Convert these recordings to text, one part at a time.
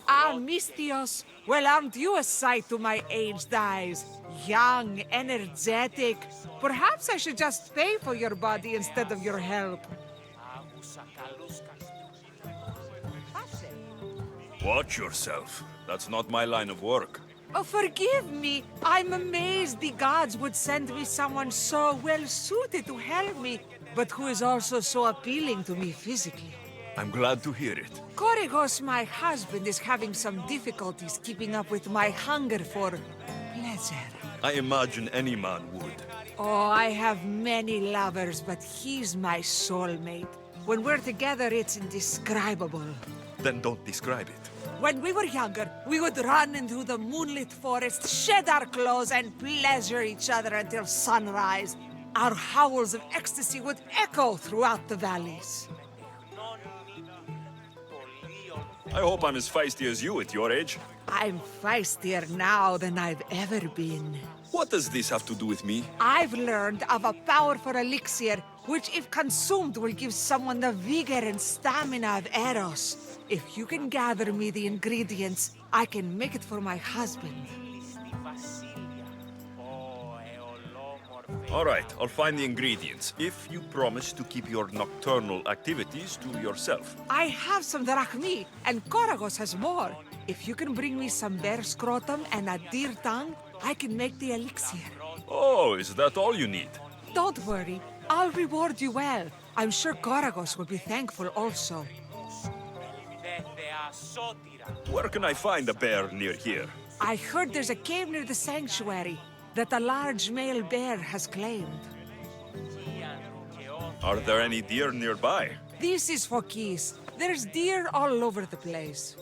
Ah, Mistios. Well, aren't you a sight to my aged eyes? Young, energetic. Perhaps I should just pay for your body instead of your help. Watch yourself. That's not my line of work. Oh, forgive me. I'm amazed the gods would send me someone so well-suited to help me, but who is also so appealing to me physically. I'm glad to hear it. Korygos, my husband, is having some difficulties keeping up with my hunger for pleasure. I imagine any man would. Oh, I have many lovers, but he's my soulmate. When we're together, it's indescribable. Then don't describe it. When we were younger, we would run into the moonlit forest, shed our clothes, and pleasure each other until sunrise. Our howls of ecstasy would echo throughout the valleys. I hope I'm as feisty as you at your age. I'm feistier now than I've ever been. What does this have to do with me? I've learned of a powerful elixir, which if consumed will give someone the vigor and stamina of Eros. If you can gather me the ingredients, I can make it for my husband. All right, I'll find the ingredients, if you promise to keep your nocturnal activities to yourself. I have some drachmi, and Korygos has more. If you can bring me some bear scrotum and a deer tongue, I can make the elixir. Oh, is that all you need? Don't worry, I'll reward you well. I'm sure Korygos will be thankful also. Where can I find a bear near here? I heard there's a cave near the sanctuary that a large male bear has claimed. Are there any deer nearby? This is Phokis. There's deer all over the place.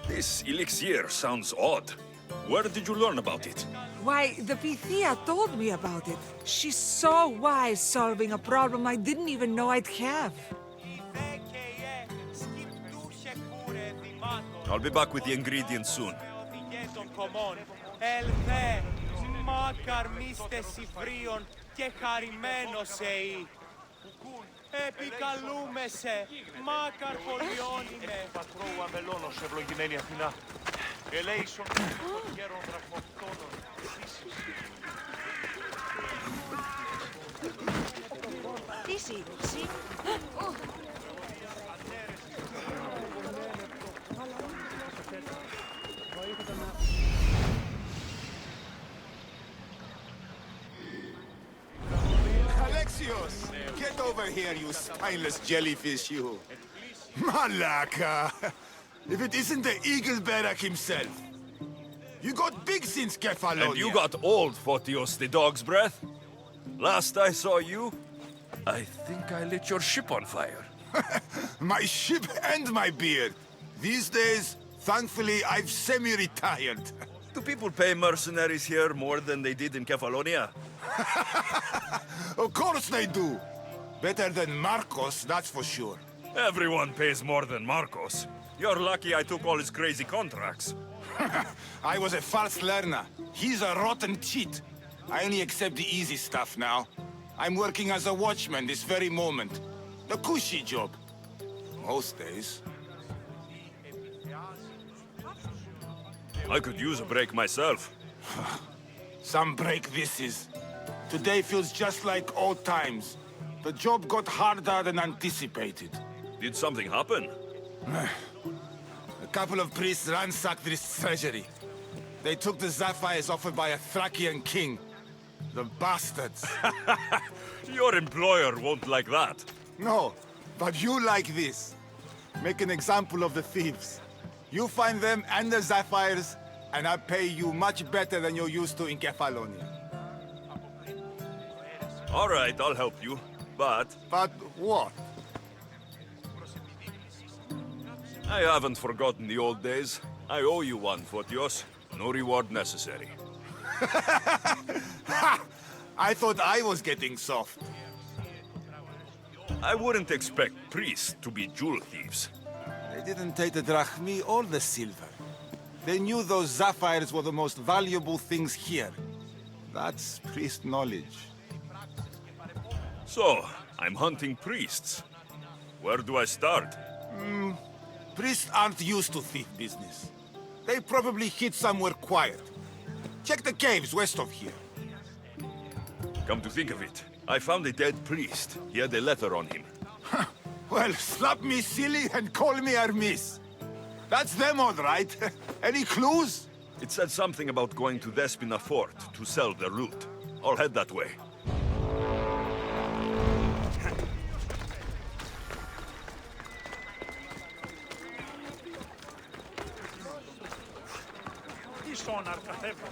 This elixir sounds odd. Where did you learn about it? Why, the Pythia told me about it. She's so wise solving a problem I didn't even know I'd have. I'll be back with the ingredients soon. Επικαλούμεσαι, μάκαρ πολιώνυμε. Πατρόου αμελώνος, ευλογημένη Αθηνά. Ελέησον των γέρων δραχμοκτώνων. Τι σύντηση. Alexios! Get over here, you spineless jellyfish, you! Malaka! If it isn't the Eagle Barak himself! You got big since Kefalonia! And you got old, Photios the dog's breath. Last I saw you, I think I lit your ship on fire. My ship and my beard! These days, thankfully, I've semi-retired. Do people pay mercenaries here more than they did in Kefalonia? Of course they do! Better than Marcos, that's for sure. Everyone pays more than Marcos. You're lucky I took all his crazy contracts. I was a fast learner. He's a rotten cheat. I only accept the easy stuff now. I'm working as a watchman this very moment. The cushy job. Most days. I could use a break myself. Some break this is. Today feels just like old times. The job got harder than anticipated. Did something happen? A couple of priests ransacked this treasury. They took the sapphires offered by a Thracian king. The bastards. Your employer won't like that. No, but you like this. Make an example of the thieves. You find them and the sapphires, and I pay you much better than you're used to in Kefalonia. All right, I'll help you. But But what? I haven't forgotten the old days. I owe you one, Photios. No reward necessary. I thought I was getting soft. I wouldn't expect priests to be jewel thieves. They didn't take the drachmi or the silver. They knew those sapphires were the most valuable things here. That's priest knowledge. So, I'm hunting priests. Where do I start? Priests aren't used to thief business. They probably hid somewhere quiet. Check the caves west of here. Come to think of it, I found a dead priest. He had a letter on him. Well, slap me silly and call me Hermes. That's them all right. Any clues? It said something about going to Despina Fort to sell their loot. I'll head that way. Τι στον αρκαθεύω.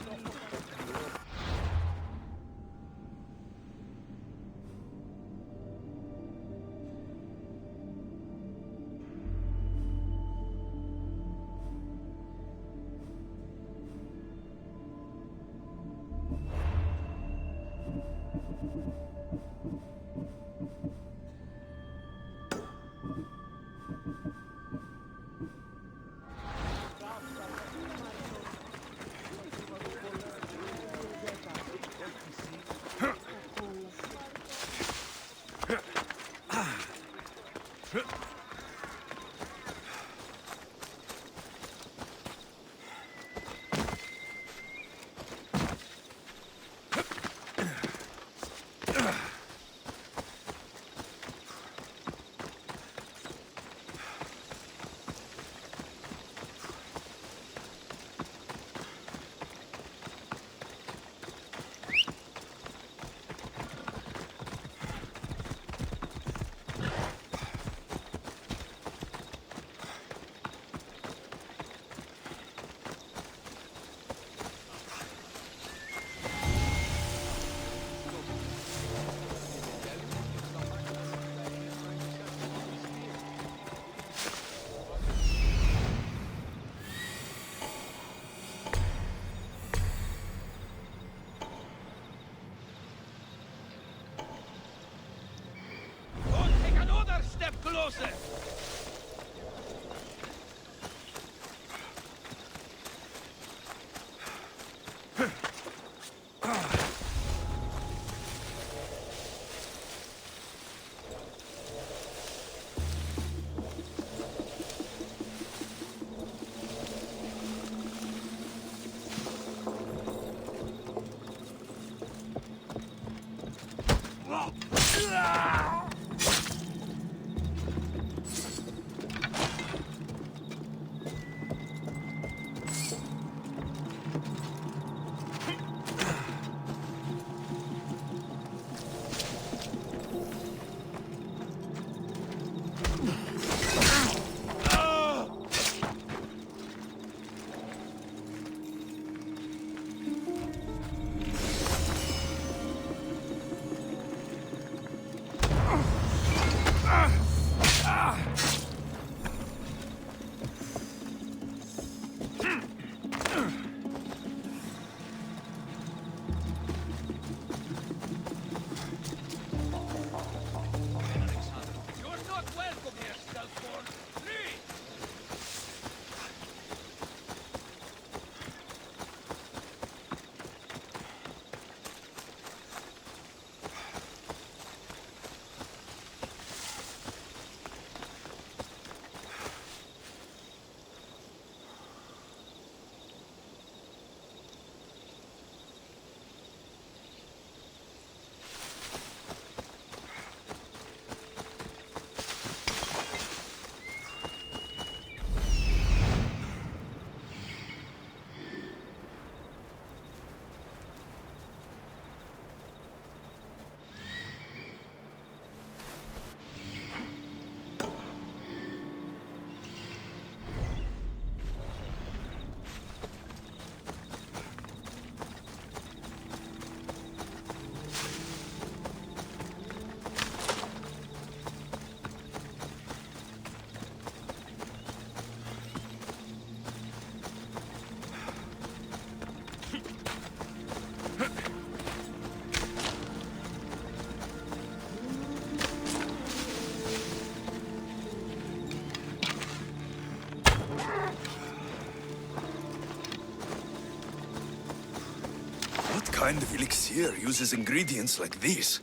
kind of elixir uses ingredients like these?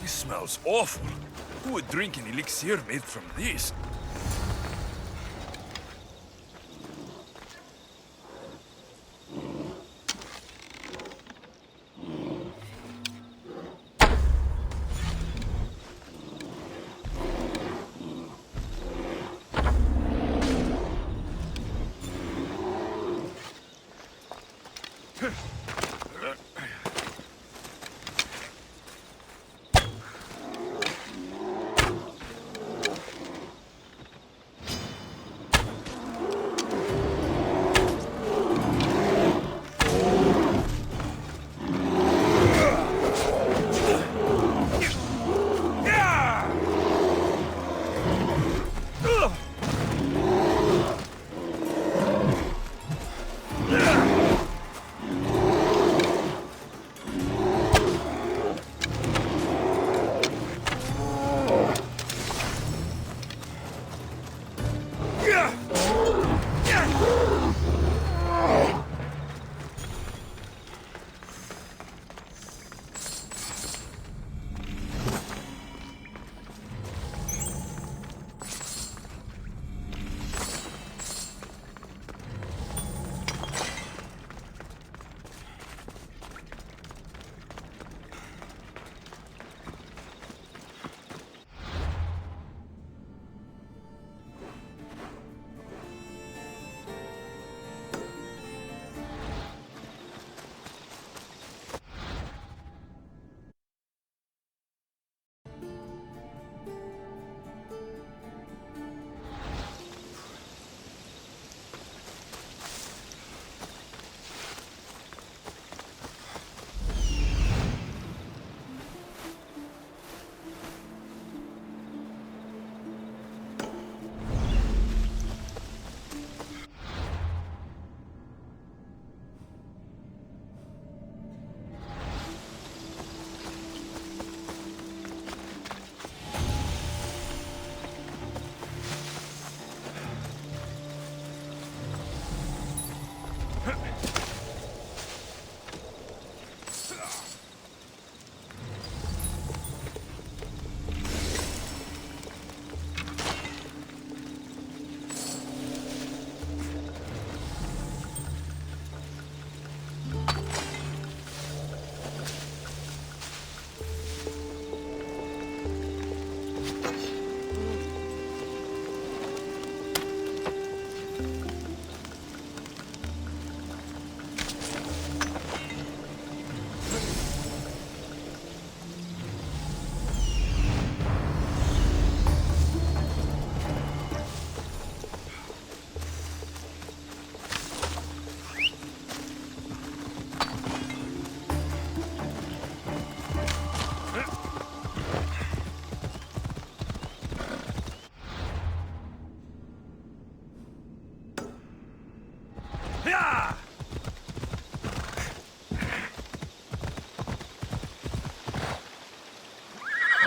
Smells awful. Who would drink an elixir made from this?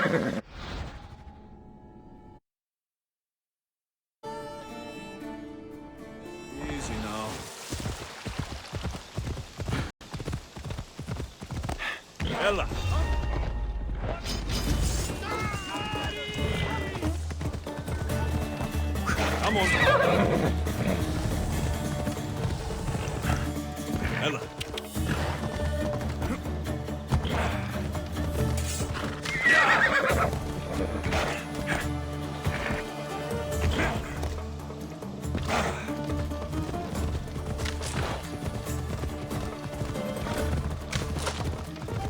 Easy now. Ella! Come on! Ella!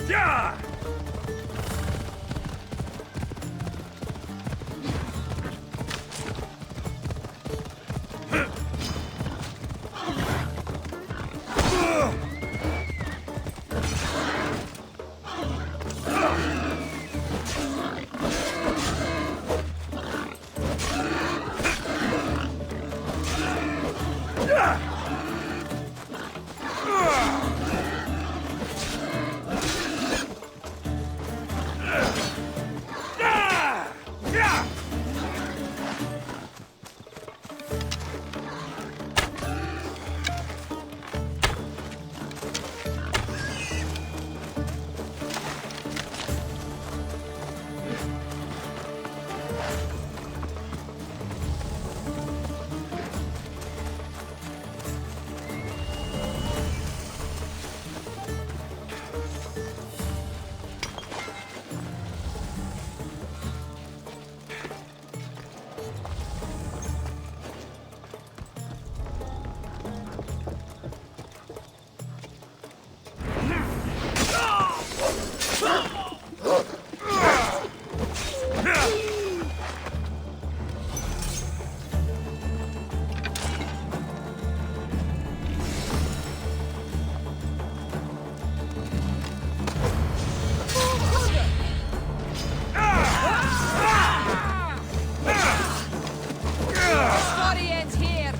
Yeah! Story ends here.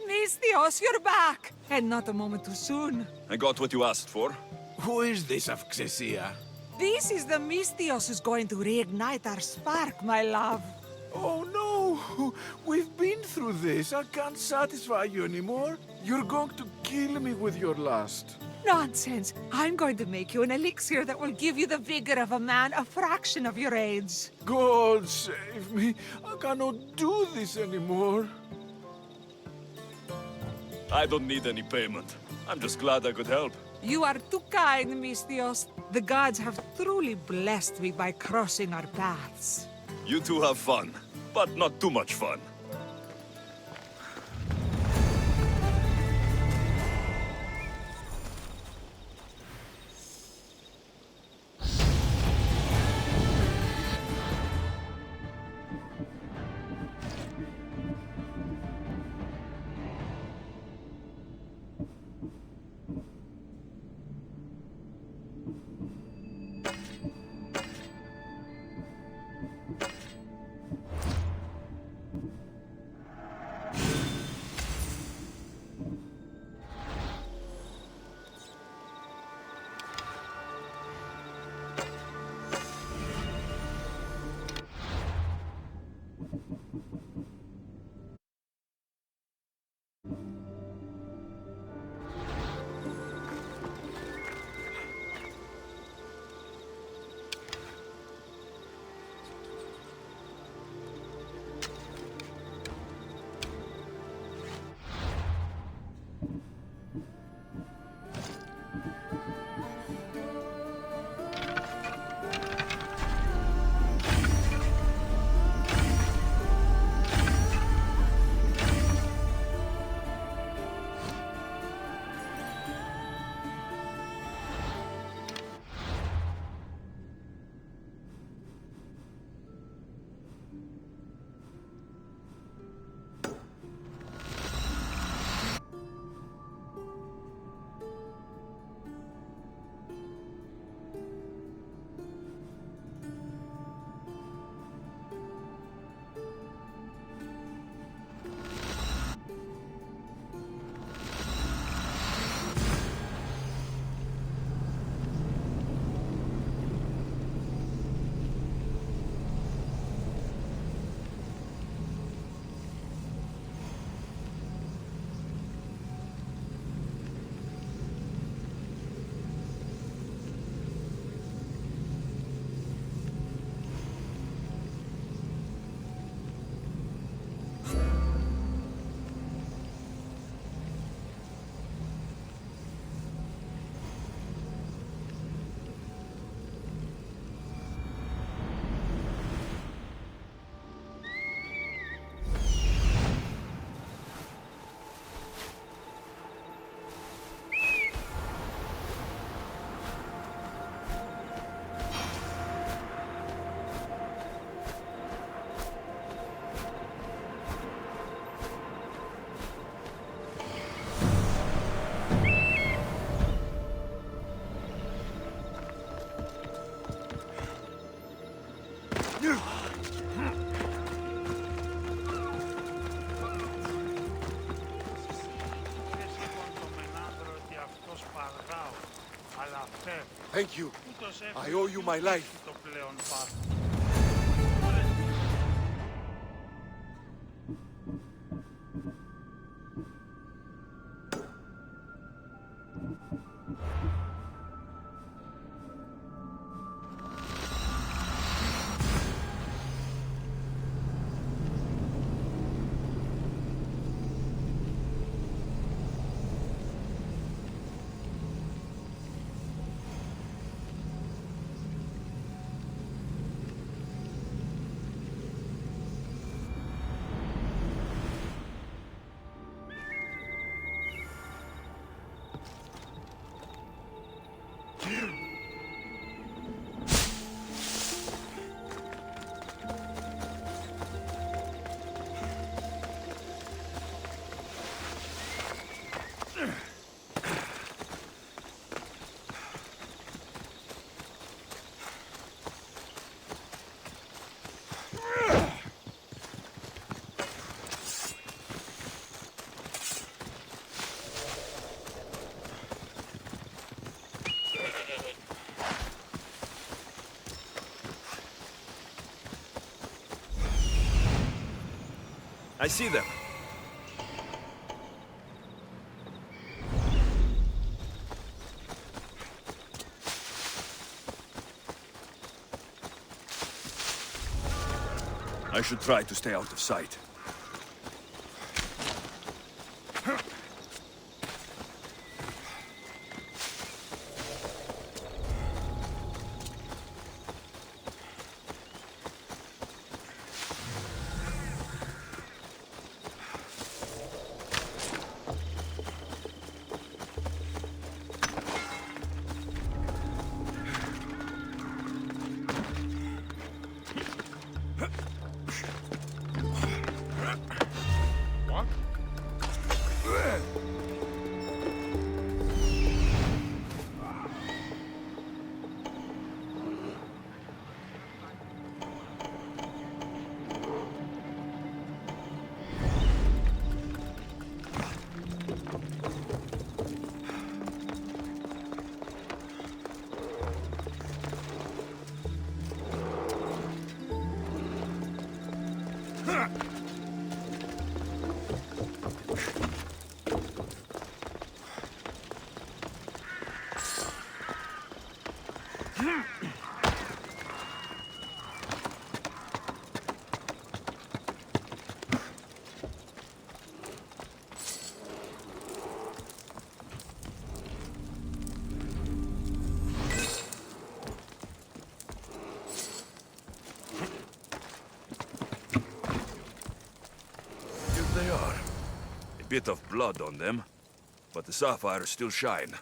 Mistios, you're back! And not a moment too soon. I got what you asked for. Who is this of Xesia? This is the Mistios who's going to reignite our spark, my love. Oh no! We've been through this. I can't satisfy you anymore. You're going to kill me with your lust. Nonsense. I'm going to make you an elixir that will give you the vigor of a man a fraction of your age. God save me. I cannot do this anymore. I don't need any payment. I'm just glad I could help. You are too kind, Mistios. The gods have truly blessed me by crossing our paths. You two have fun, but not too much fun. Thank you. Ούτως I owe you my life. το πλέον πάρ. I see them. I should try to stay out of sight. They are. A bit of blood on them, but the sapphires still shine.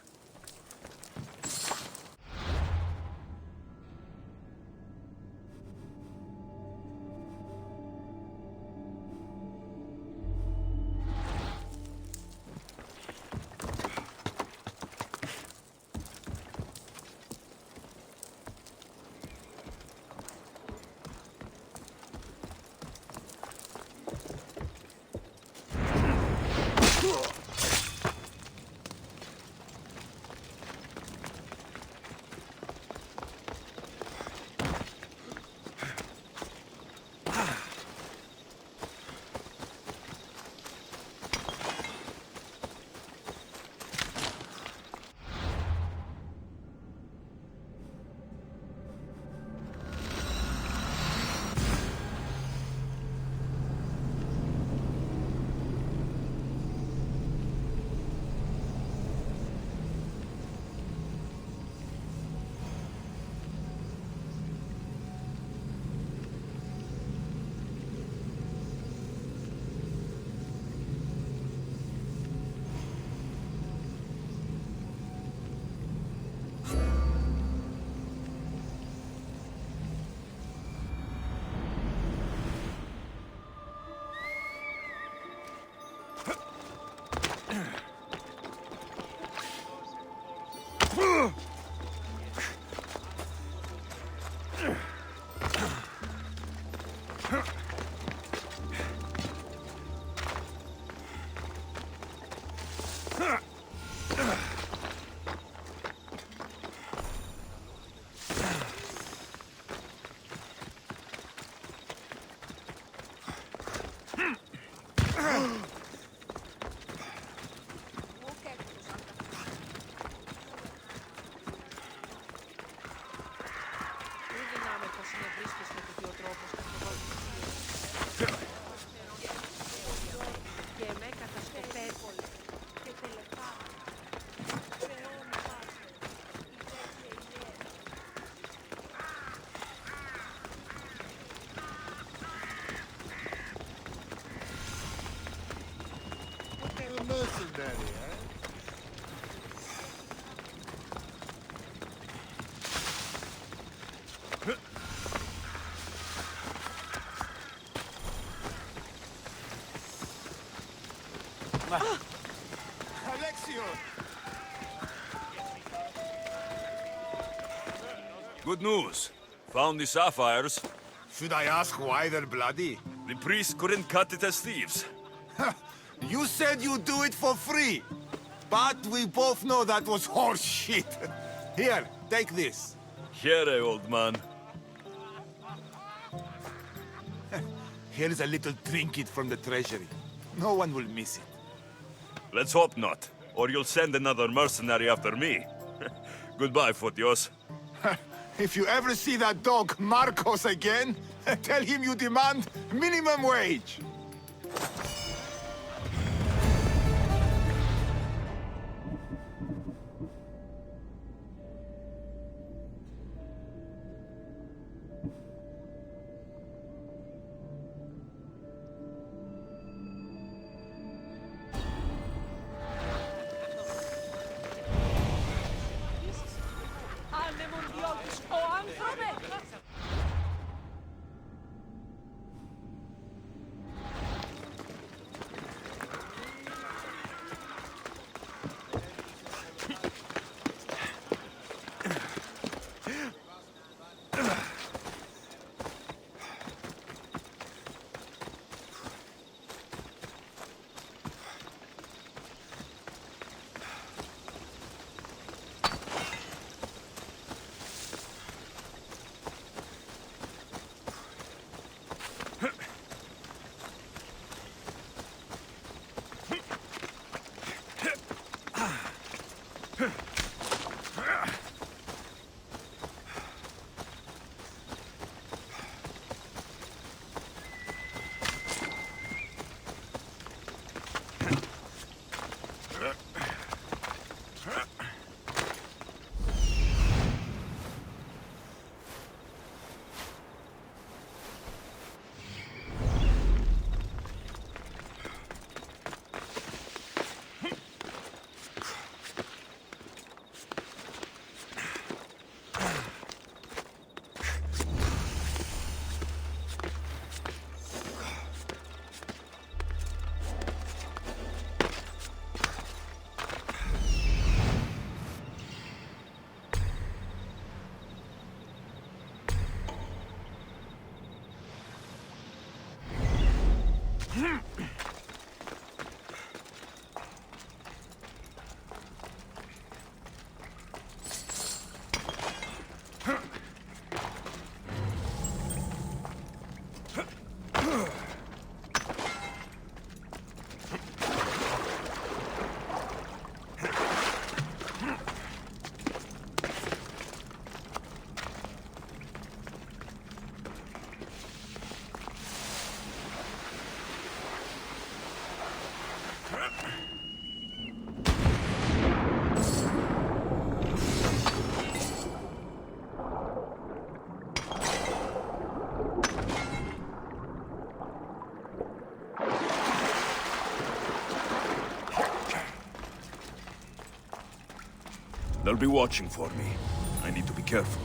mercenary, eh? Alexio! Good news. Found the sapphires. Should I ask why they're bloody? The priest couldn't cut it as thieves. You said you'd do it for free. But we both know that was horse shit. Here, take this. Here, old man. Here's a little trinket from the treasury. No one will miss it. Let's hope not, or you'll send another mercenary after me. Goodbye, Photios. If you ever see that dog Marcos again, tell him you demand minimum wage. Ανεμονδιώτης ο άνθρωπε! They'll be watching for me. I need to be careful.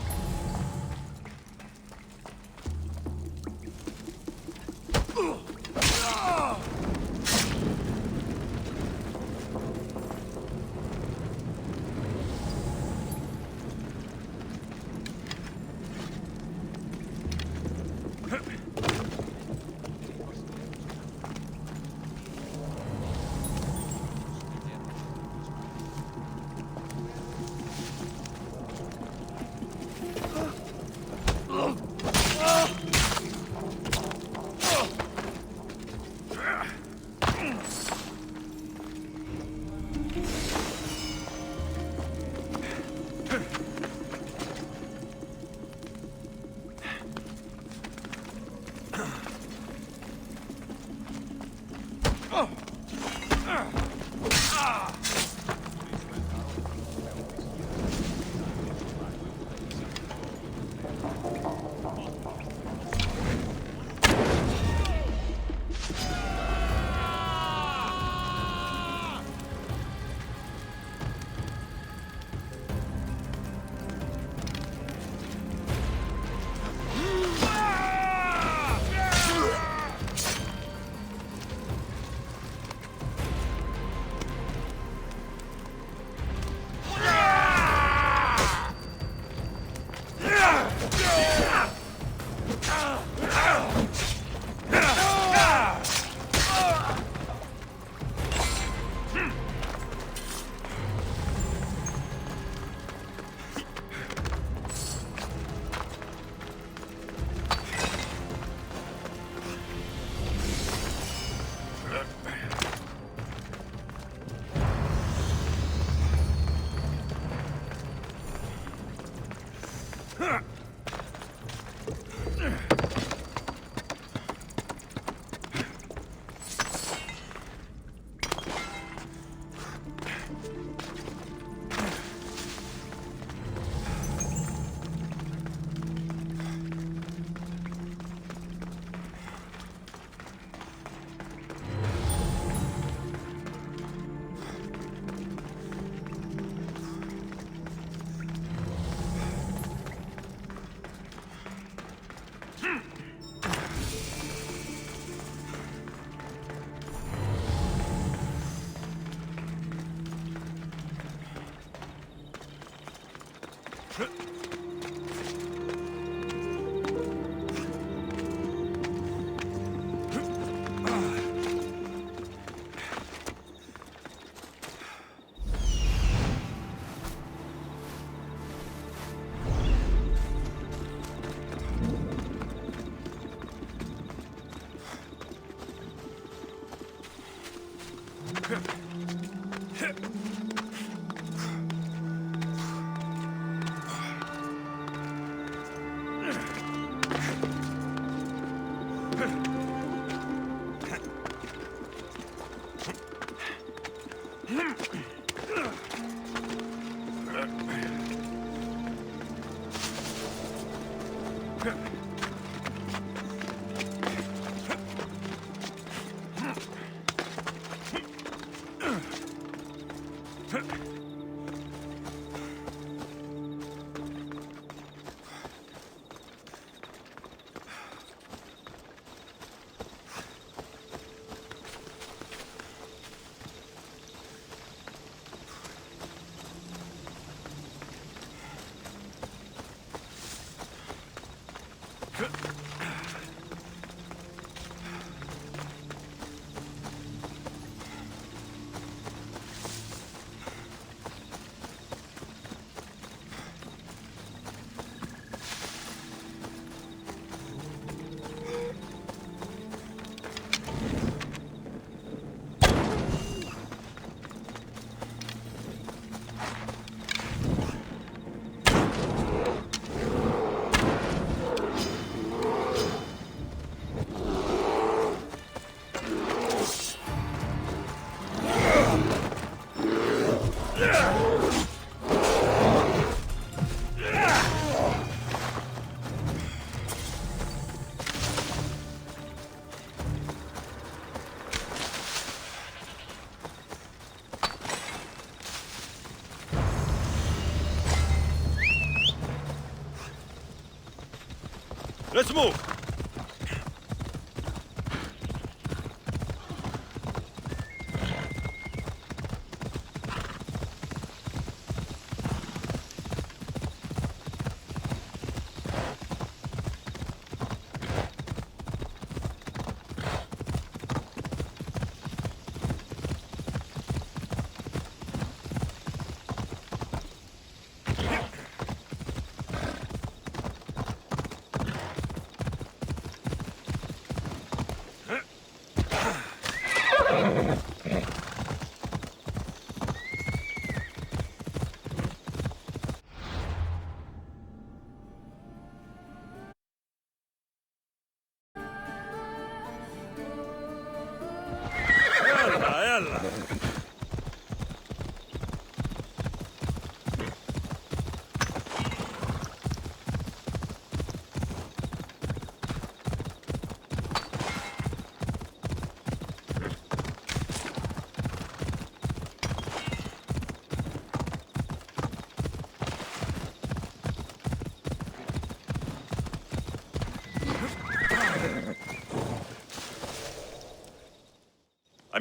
Let's move!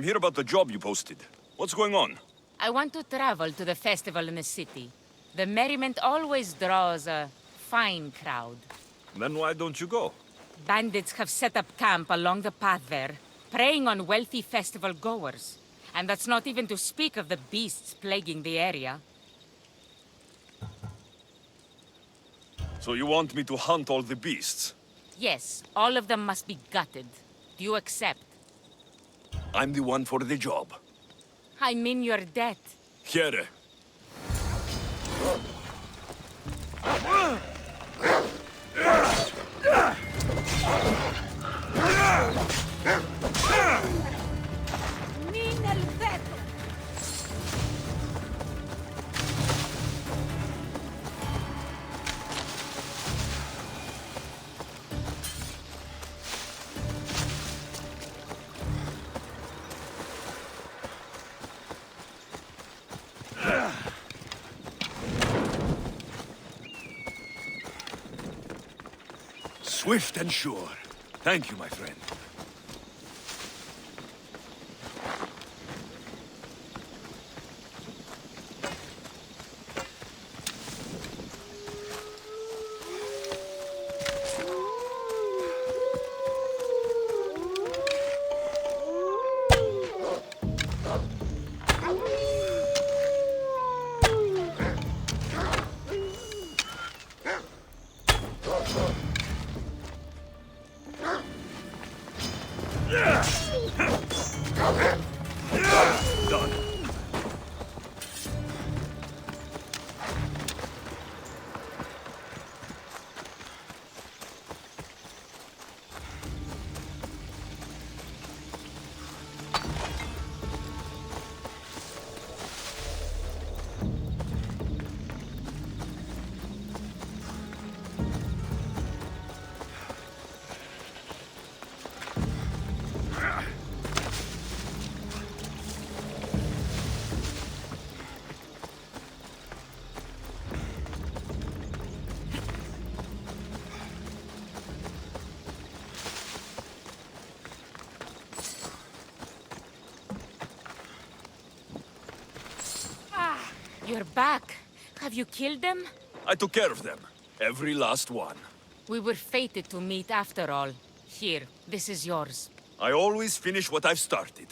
I'm here about the job you posted. What's going on? I want to travel to the festival in the city. The merriment always draws a fine crowd. Then why don't you go? Bandits have set up camp along the path there, preying on wealthy festival goers. And that's not even to speak of the beasts plaguing the area. So you want me to hunt all the beasts? Yes, all of them must be gutted. Do you accept? I'm the one for the job. I'm in your debt. Here. Swift and sure. Thank you, my friend. You're back. Have you killed them? I took care of them. Every last one. We were fated to meet after all. Here, this is yours. I always finish what I've started.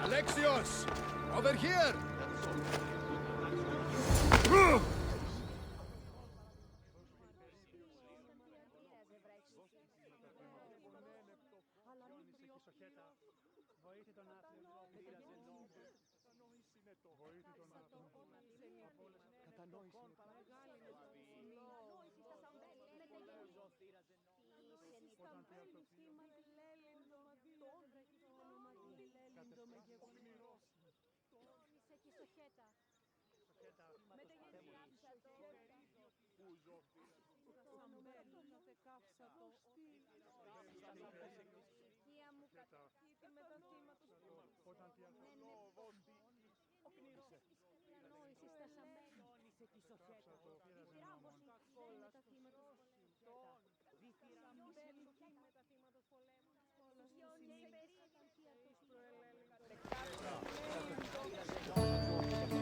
Alexios! Over here!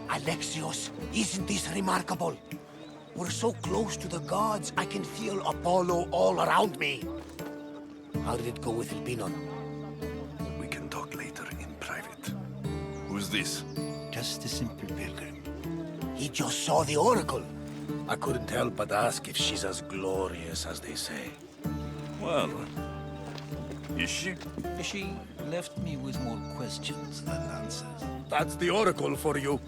Alexios, isn't this remarkable? We're so close to the gods, I can feel Apollo all around me. How did it go with Elpinon? We can talk later in private. Who's this? Just a simple pilgrim. He just saw the oracle. I couldn't help but ask if she's as glorious as they say. Well, is she? She left me with more questions than answers. That's the oracle for you.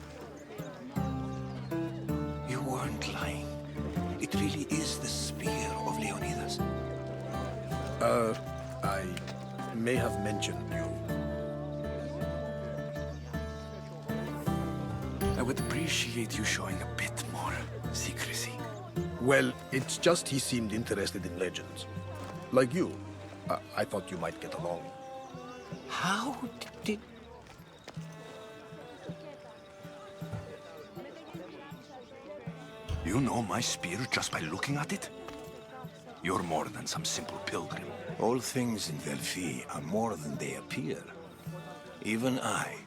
You weren't lying. It really is the spear of Leonidas. I may have mentioned you. I would appreciate you showing a bit more secrecy. Well, it's just he seemed interested in legends. Like you. I thought you might get along. How did... You know my spear just by looking at it? You're more than some simple pilgrim. All things in Delphi are more than they appear. Even I.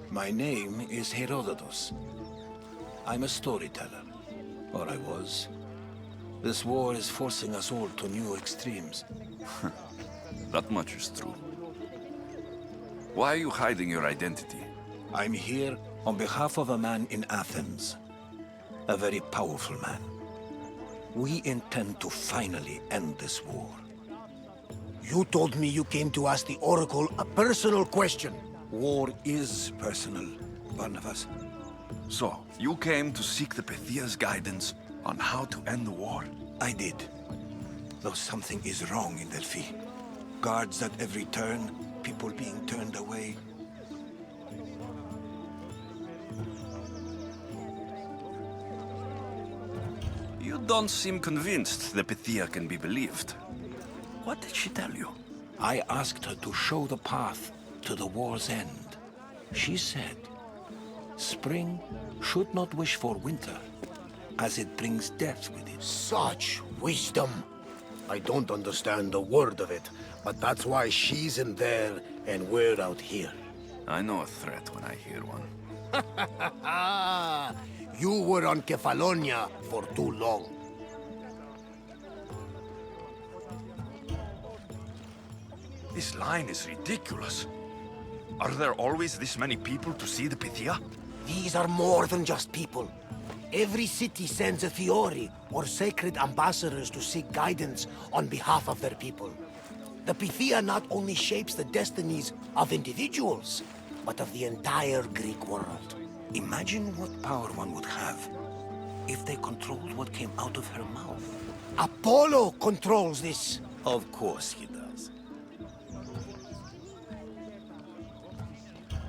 My name is Herodotus. I'm a storyteller. Or I was. This war is forcing us all to new extremes. That much is true. Why are you hiding your identity? I'm here on behalf of a man in Athens. A very powerful man. We intend to finally end this war. You told me you came to ask the Oracle a personal question. War is personal, Barnabas. So, you came to seek the Pythia's guidance on how to end the war? I did. Though something is wrong in Delphi. Guards at every turn, people being turned away. You don't seem convinced the Pythia can be believed. What did she tell you? I asked her to show the path to the war's end. She said, spring should not wish for winter, as it brings death with it. Such wisdom. I don't understand a word of it, but that's why she's in there and we're out here. I know a threat when I hear one. You were on Kefalonia for too long. This line is ridiculous. Are there always this many people to see the Pythia? These are more than just people. Every city sends a Fiori, or sacred ambassadors to seek guidance on behalf of their people. The Pythia not only shapes the destinies of individuals, but of the entire Greek world. Imagine what power one would have if they controlled what came out of her mouth. Apollo controls this. Of course he does.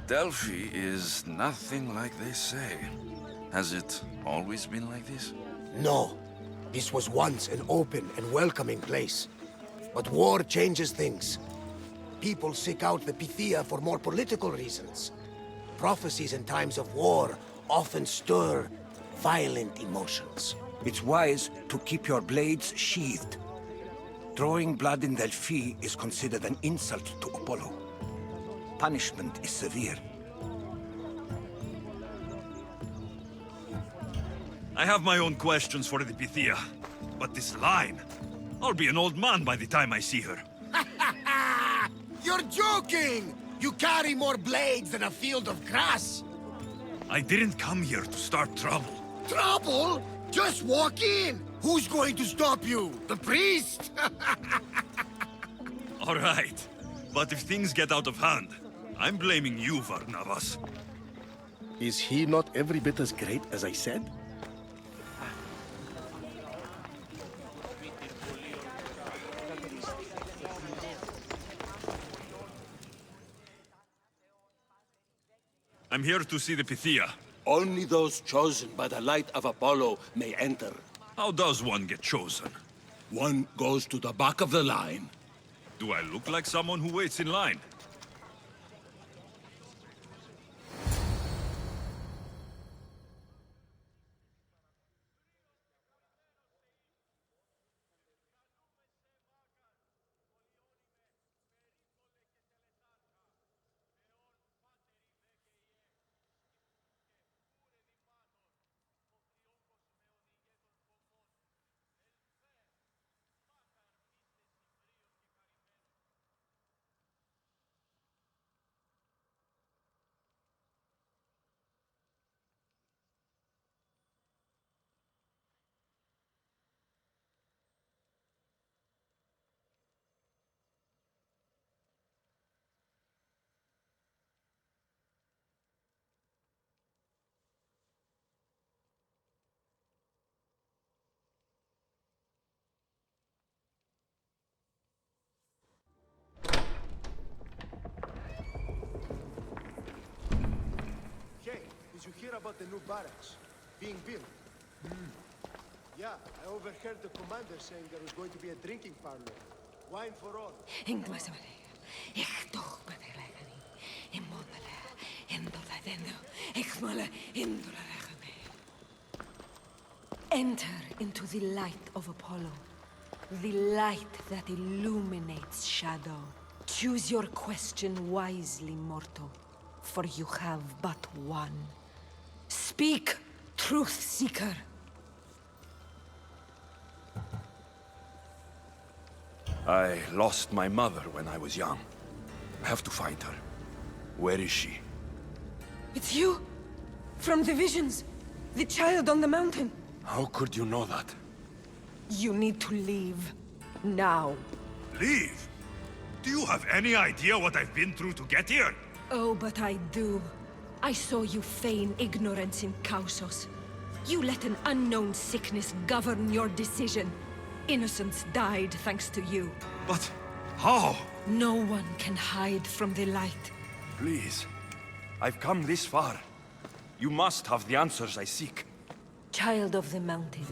Delphi is nothing like they say. Has it always been like this? No. This was once an open and welcoming place. But war changes things. People seek out the Pythia for more political reasons. Prophecies in times of war often stir violent emotions. It's wise to keep your blades sheathed. Drawing blood in Delphi is considered an insult to Apollo. Punishment is severe. I have my own questions for the Pythia, but this line... I'll be an old man by the time I see her. You're joking! You carry more blades than a field of grass! I didn't come here to start trouble. Trouble? Just walk in! Who's going to stop you? The priest? All right, but if things get out of hand, I'm blaming you, Varnavas. Is he not every bit as great as I said? I'm here to see the Pythia. Only those chosen by the light of Apollo may enter. How does one get chosen? One goes to the back of the line. Do I look like someone who waits in line? Hey, did you hear about the new barracks being built? Yeah, I overheard the commander saying there was going to be a drinking parlor. Wine for all. Enter into the light of Apollo. The light that illuminates shadow. Choose your question wisely, mortal, for you have but one. Speak, truth seeker. I lost my mother when I was young. I have to find her. Where is she? It's you? From the visions? The child on the mountain? How could you know that? You need to leave. Now. Leave? Do you have any idea what I've been through to get here? Oh, but I do. I saw you feign ignorance in Kausos. You let an unknown sickness govern your decision. Innocents died thanks to you. But how? No one can hide from the light. Please. I've come this far. You must have the answers I seek. Child of the mountain,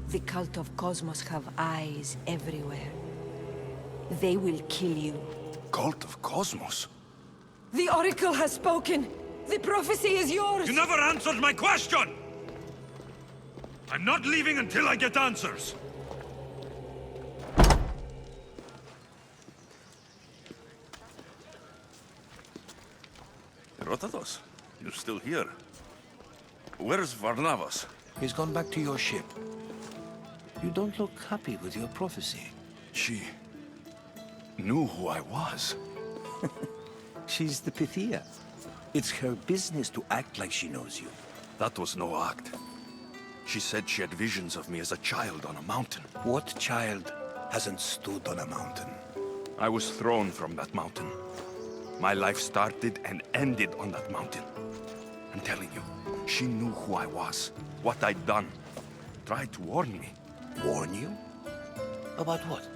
the cult of Cosmos have eyes everywhere. They will kill you. Cult of Cosmos? The Oracle has spoken! The prophecy is yours! You never answered my question! I'm not leaving until I get answers! Herodotus, you're still here. Where's Varnavas? He's gone back to your ship. You don't look happy with your prophecy. She knew who I was. She's the Pythia. It's her business to act like she knows you. That was no act. She said she had visions of me as a child on a mountain. What child hasn't stood on a mountain? I was thrown from that mountain. My life started and ended on that mountain. I'm telling you, she knew who I was, what I'd done. Tried to warn me. Warn you? About what?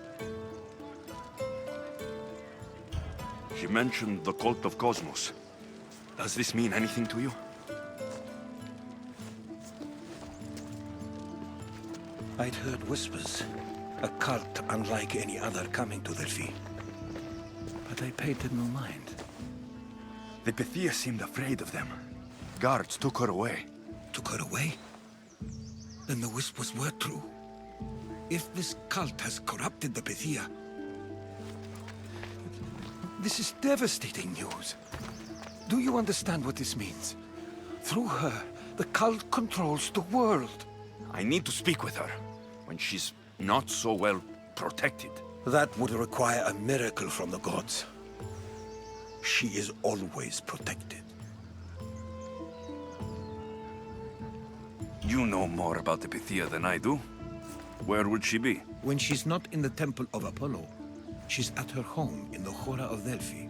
She mentioned the cult of Cosmos. Does this mean anything to you? I'd heard whispers. A cult unlike any other coming to Delphi. But I paid them no mind. The Pythia seemed afraid of them. Guards took her away. Took her away? Then the whispers were true. If this cult has corrupted the Pythia... This is devastating news. Do you understand what this means? Through her, the cult controls the world. I need to speak with her, when she's not so well protected. That would require a miracle from the gods. She is always protected. You know more about the Pythia than I do. Where would she be? When she's not in the Temple of Apollo, she's at her home in the Hora of Delphi.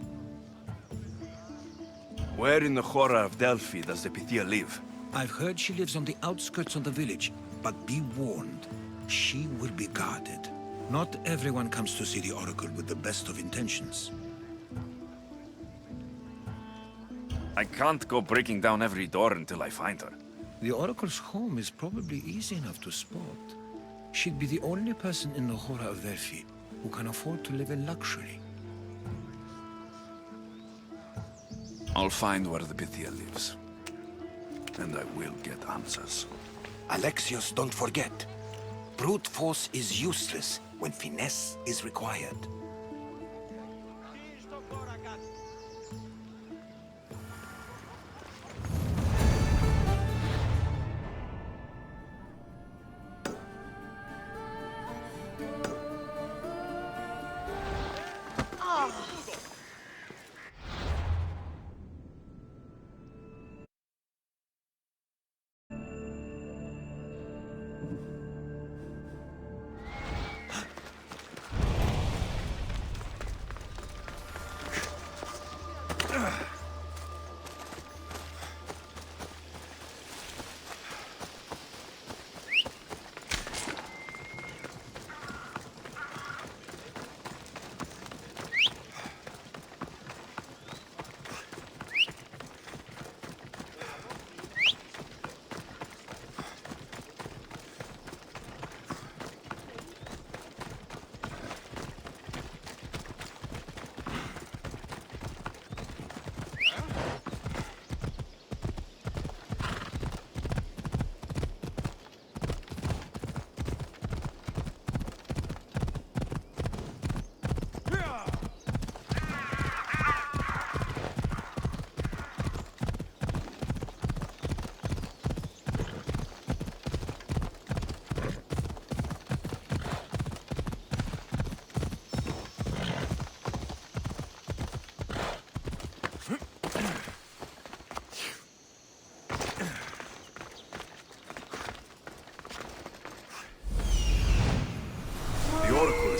Where in the Hora of Delphi does the Pythia live? I've heard she lives on the outskirts of the village, but be warned, she will be guarded. Not everyone comes to see the Oracle with the best of intentions. I can't go breaking down every door until I find her. The Oracle's home is probably easy enough to spot. She'd be the only person in the Hora of Delphi who can afford to live in luxury. I'll find where the Pythia lives. And I will get answers. Alexios, don't forget. Brute force is useless when finesse is required.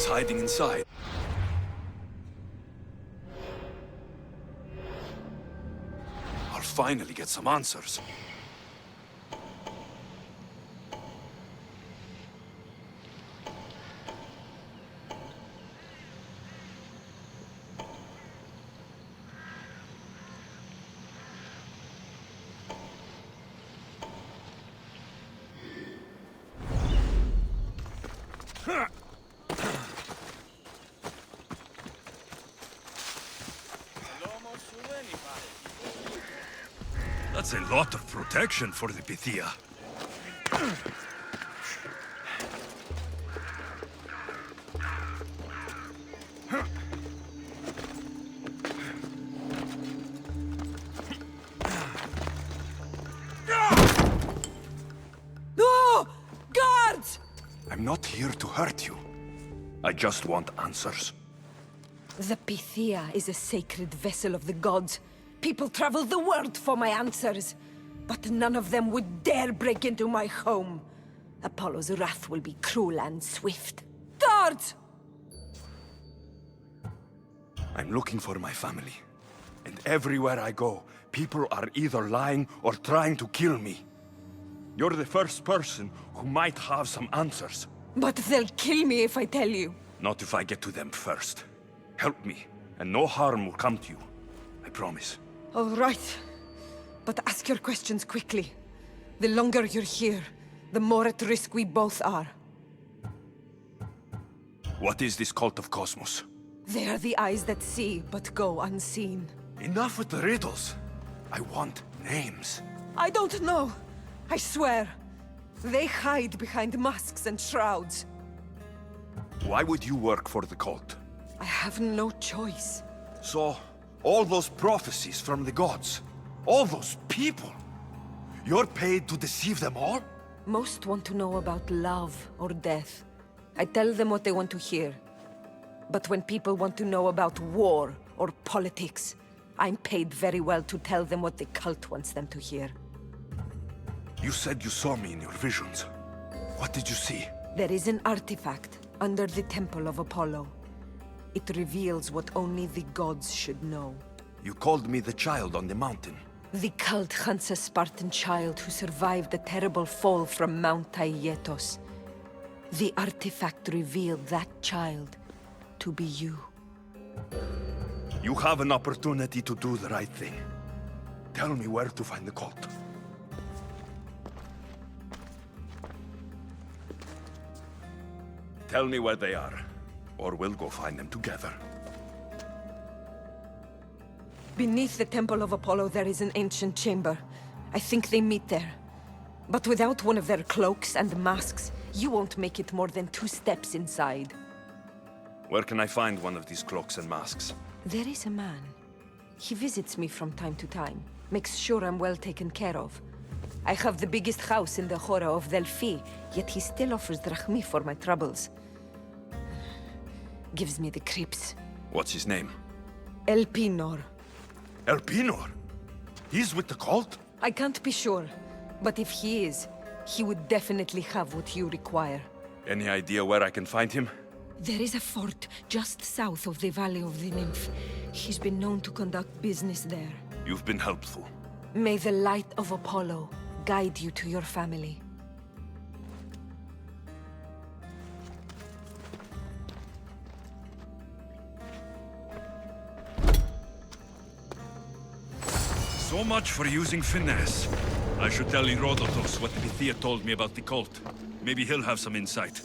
is hiding inside. I'll finally get some answers. That's a lot of protection for the Pythia. No! Guards! I'm not here to hurt you. I just want answers. The Pythia is a sacred vessel of the gods. People travel the world for my answers. But none of them would dare break into my home. Apollo's wrath will be cruel and swift. Guards! I'm looking for my family. And everywhere I go, people are either lying or trying to kill me. You're the first person who might have some answers. But they'll kill me if I tell you. Not if I get to them first. Help me, and no harm will come to you. I promise. All right. But ask your questions quickly. The longer you're here, the more at risk we both are. What is this cult of Cosmos? They are the eyes that see, but go unseen. Enough with the riddles. I want names. I don't know. I swear. They hide behind masks and shrouds. Why would you work for the cult? I have no choice. So, all those prophecies from the gods, all those people, you're paid to deceive them all? Most want to know about love or death. I tell them what they want to hear. But when people want to know about war or politics, I'm paid very well to tell them what the cult wants them to hear. You said you saw me in your visions. What did you see? There is an artifact under the Temple of Apollo. It reveals what only the gods should know. You called me the child on the mountain. The cult hunts a Spartan child who survived a terrible fall from Mount Aietos. The artifact revealed that child to be you. You have an opportunity to do the right thing. Tell me where to find the cult. Tell me where they are, or we'll go find them together. Beneath the Temple of Apollo there is an ancient chamber. I think they meet there. But without one of their cloaks and masks, you won't make it more than 2 steps inside. Where can I find one of these cloaks and masks? There is a man. He visits me from time to time, makes sure I'm well taken care of. I have the biggest house in the Hora of Delphi, yet he still offers drachmi for my troubles. Gives me the creeps. What's his name? Elpinor. Elpinor? He's with the cult? I can't be sure, but if he is, he would definitely have what you require. Any idea where I can find him? There is a fort just south of the Valley of the Nymph. He's been known to conduct business there. You've been helpful. May the light of Apollo guide you to your family. So much for using finesse. I should tell Herodotus what the Pythia told me about the cult. Maybe he'll have some insight.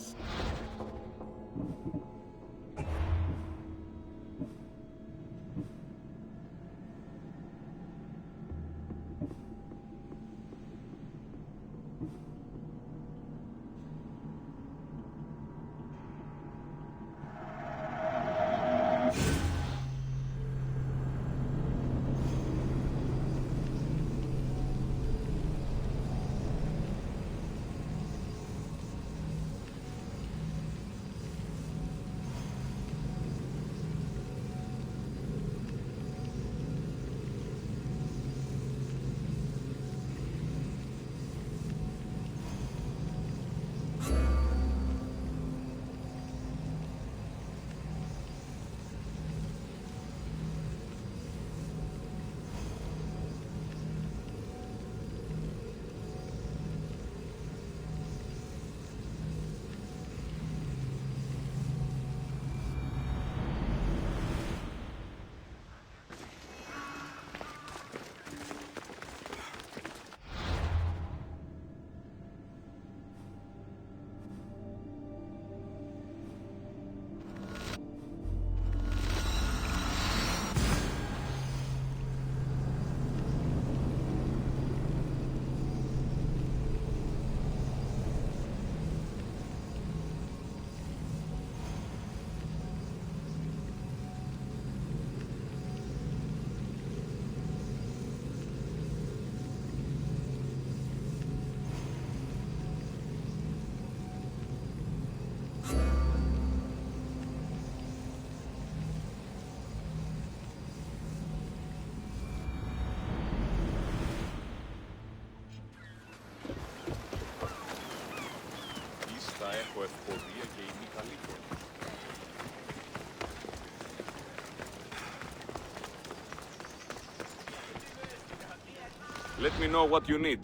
Θα έχω ευκολία και είμαι καλύτερη. Let me know what you need.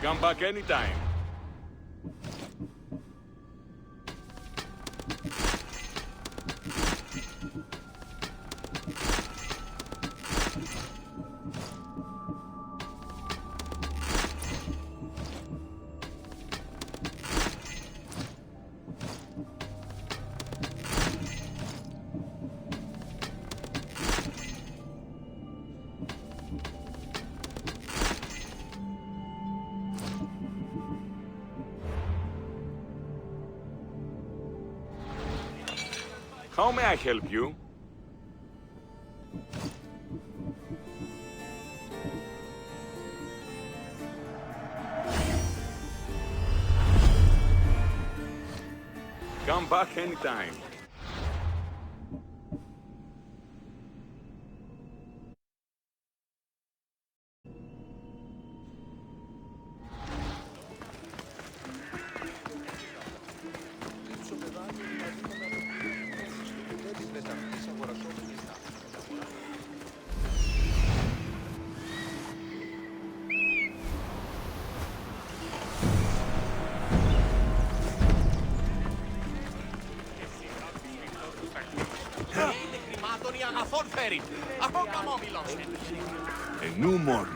Come back anytime. How may I help you? Come back anytime. A new morning.